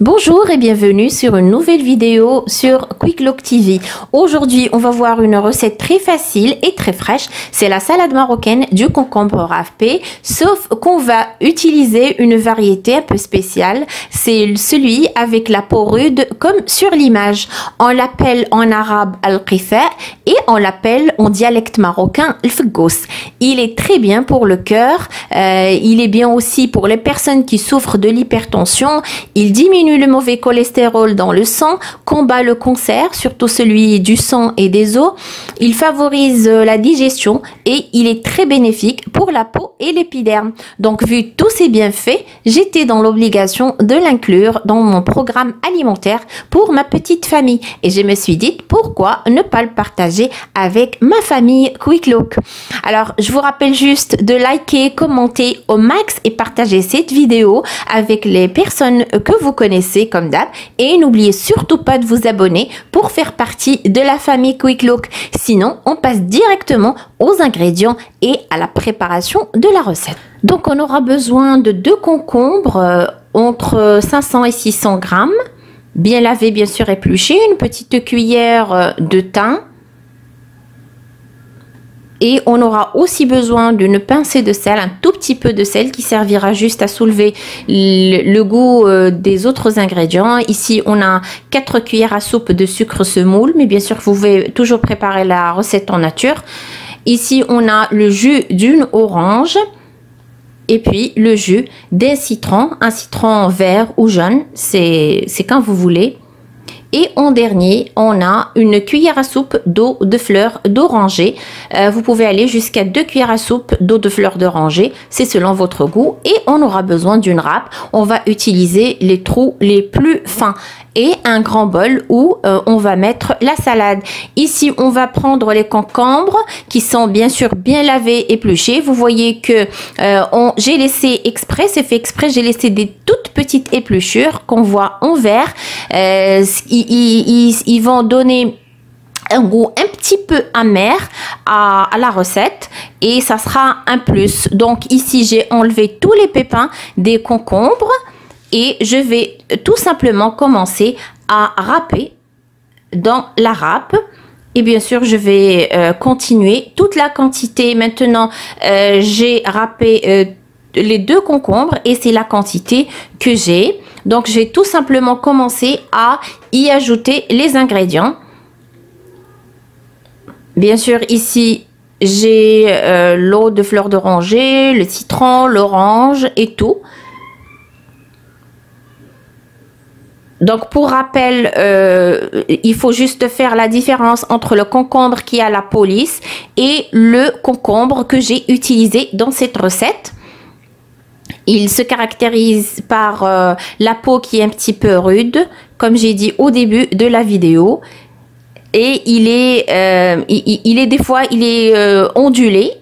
Bonjour et bienvenue sur une nouvelle vidéo sur Quick Look TV. Aujourd'hui, on va voir une recette très facile et très fraîche. C'est la salade marocaine du concombre râpé, sauf qu'on va utiliser une variété un peu spéciale. C'est celui avec la peau rude comme sur l'image. On l'appelle en arabe al-qifa et on l'appelle en dialecte marocain al-fgous. Il est très bien pour le cœur. Il est bien aussi pour les personnes qui souffrent de l'hypertension. Il diminue le mauvais cholestérol dans le sang, combat le cancer, surtout celui du sang et des os. Il favorise la digestion et il est très bénéfique pour la peau et l'épiderme. Donc, vu tous ces bienfaits, j'étais dans l'obligation de l'inclure dans mon programme alimentaire pour ma petite famille. Et je me suis dit, pourquoi ne pas le partager avec ma famille Quick Look? Alors, je vous rappelle juste de liker, commenter au max et partager cette vidéo avec les personnes que vous connaissez comme d'hab, et n'oubliez surtout pas de vous abonner pour faire partie de la famille Quick Look. Sinon, on passe directement aux ingrédients et à la préparation de la recette. Donc, on aura besoin de 2 concombres entre 500 et 600 grammes, bien lavés, bien sûr épluchés, une petite cuillère de thym. Et on aura aussi besoin d'une pincée de sel, un tout petit peu de sel qui servira juste à soulever le goût des autres ingrédients. Ici, on a 4 cuillères à soupe de sucre semoule, mais bien sûr, vous pouvez toujours préparer la recette en nature. Ici, on a le jus d'une orange et puis le jus d'un citron, un citron vert ou jaune, c'est quand vous voulez. Et en dernier, on a une cuillère à soupe d'eau de fleurs d'oranger. Vous pouvez aller jusqu'à 2 cuillères à soupe d'eau de fleurs d'oranger. C'est selon votre goût. Et on aura besoin d'une râpe. On va utiliser les trous les plus fins. Et un grand bol où on va mettre la salade. Ici, on va prendre les concombres qui sont bien sûr bien lavés, épluchés. Vous voyez que j'ai laissé exprès, c'est fait exprès, j'ai laissé des toutes petites épluchures qu'on voit en vert. Ils vont donner un goût un petit peu amer à la recette et ça sera un plus. Donc ici, j'ai enlevé tous les pépins des concombres. Et je vais tout simplement commencer à râper dans la râpe. Et bien sûr, je vais continuer toute la quantité. Maintenant, j'ai râpé les 2 concombres et c'est la quantité que j'ai. Donc, j'ai tout simplement commencé à y ajouter les ingrédients. Bien sûr, ici, j'ai l'eau de fleur d'oranger, le citron, l'orange et tout. Donc, pour rappel, il faut juste faire la différence entre le concombre qui a la peau lisse et le concombre que j'ai utilisé dans cette recette. Il se caractérise par la peau qui est un petit peu rude, comme j'ai dit au début de la vidéo. Et il est des fois, il est ondulé.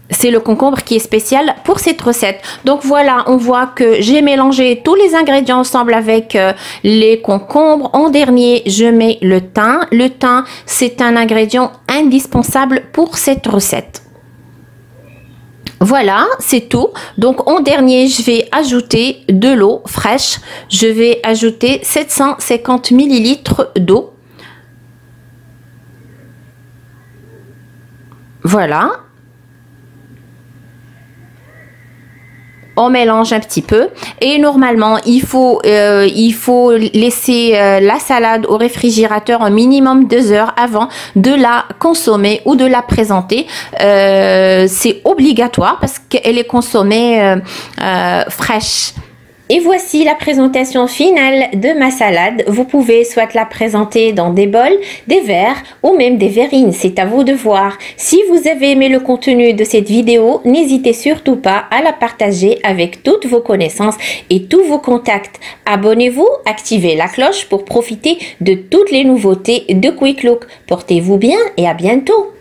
C'est le concombre qui est spécial pour cette recette. Donc voilà, on voit que j'ai mélangé tous les ingrédients ensemble avec les concombres. En dernier, je mets le thym. Le thym, c'est un ingrédient indispensable pour cette recette. Voilà, c'est tout. Donc en dernier, je vais ajouter de l'eau fraîche. Je vais ajouter 750 ml d'eau. Voilà. On mélange un petit peu et normalement il faut laisser la salade au réfrigérateur un minimum 2 heures avant de la consommer ou de la présenter. C'est obligatoire parce qu'elle est consommée fraîche. Et voici la présentation finale de ma salade. Vous pouvez soit la présenter dans des bols, des verres ou même des verrines. C'est à vous de voir. Si vous avez aimé le contenu de cette vidéo, n'hésitez surtout pas à la partager avec toutes vos connaissances et tous vos contacts. Abonnez-vous, activez la cloche pour profiter de toutes les nouveautés de Quick Look. Portez-vous bien et à bientôt.